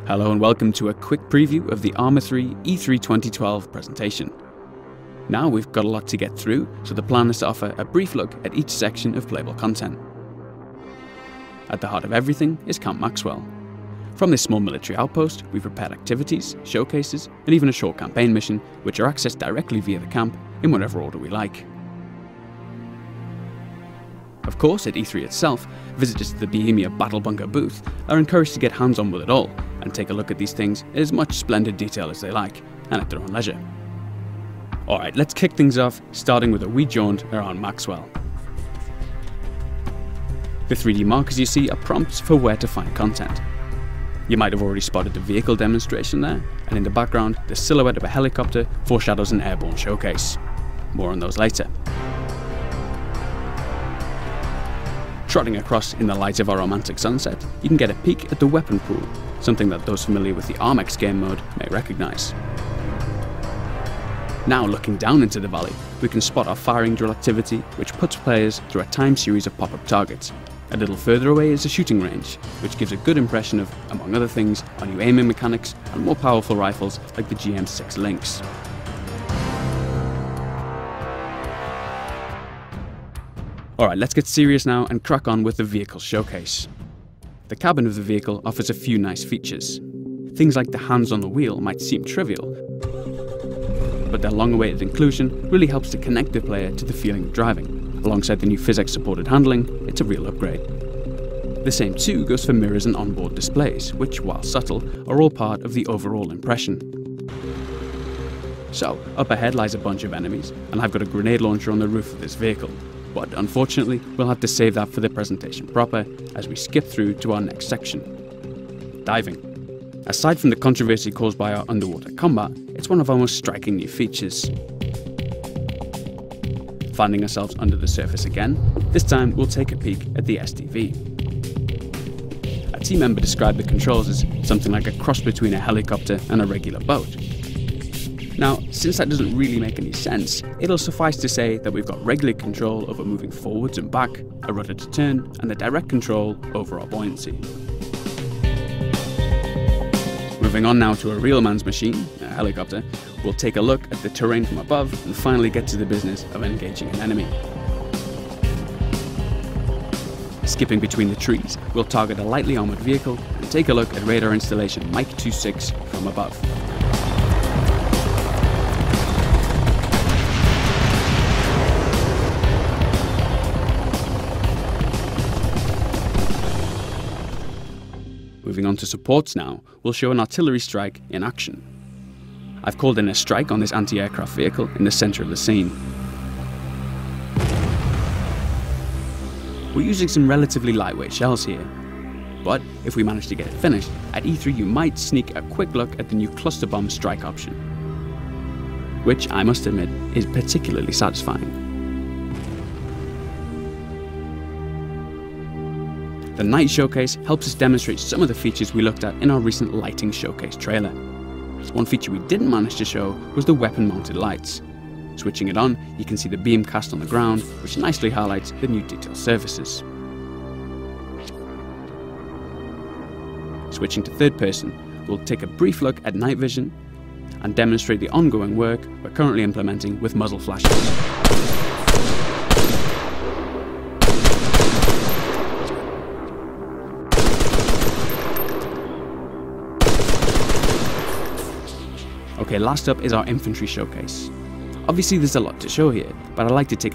Hello and welcome to a quick preview of the Arma 3 E3 2012 presentation. Now we've got a lot to get through, so the plan is to offer a brief look at each section of playable content. At the heart of everything is Camp Maxwell. From this small military outpost, we've prepared activities, showcases, and even a short campaign mission, which are accessed directly via the camp in whatever order we like. Of course, at E3 itself, visitors to the Bohemia Battle Bunker booth are encouraged to get hands-on with it all, and take a look at these things in as much splendid detail as they like, and at their own leisure. Alright, let's kick things off, starting with a wee jaunt around Maxwell. The 3D markers you see are prompts for where to find content. You might have already spotted the vehicle demonstration there, and in the background, the silhouette of a helicopter foreshadows an airborne showcase. More on those later. Trotting across in the light of our romantic sunset, you can get a peek at the weapon pool, something that those familiar with the Arma game mode may recognise. Now looking down into the valley, we can spot our firing drill activity, which puts players through a timed series of pop-up targets. A little further away is a shooting range, which gives a good impression of, among other things, our new aiming mechanics and more powerful rifles like the GM6 Lynx. Alright, let's get serious now and crack on with the vehicle showcase. The cabin of the vehicle offers a few nice features. Things like the hands on the wheel might seem trivial, but their long-awaited inclusion really helps to connect the player to the feeling of driving. Alongside the new physics-supported handling, it's a real upgrade. The same too goes for mirrors and onboard displays, which, while subtle, are all part of the overall impression. So, up ahead lies a bunch of enemies, and I've got a grenade launcher on the roof of this vehicle. But unfortunately, we'll have to save that for the presentation proper, as we skip through to our next section. Diving. Aside from the controversy caused by our underwater combat, it's one of our most striking new features. Finding ourselves under the surface again, this time we'll take a peek at the SDV. A team member described the controls as something like a cross between a helicopter and a regular boat. Now, since that doesn't really make any sense, it'll suffice to say that we've got regular control over moving forwards and back, a rudder to turn, and the direct control over our buoyancy. Moving on now to a real man's machine, a helicopter, we'll take a look at the terrain from above and finally get to the business of engaging an enemy. Skipping between the trees, we'll target a lightly armoured vehicle and take a look at radar installation Mike 26 from above. Moving on to supports now, we'll show an artillery strike in action. I've called in a strike on this anti-aircraft vehicle in the centre of the scene. We're using some relatively lightweight shells here, but if we manage to get it finished, at E3 you might sneak a quick look at the new cluster bomb strike option, which I must admit is particularly satisfying. The night showcase helps us demonstrate some of the features we looked at in our recent lighting showcase trailer. One feature we didn't manage to show was the weapon mounted lights. Switching it on, you can see the beam cast on the ground, which nicely highlights the new detail surfaces. Switching to third person, we'll take a brief look at night vision and demonstrate the ongoing work we're currently implementing with muzzle flashes. Okay, last up is our infantry showcase. Obviously there's a lot to show here, but I like to take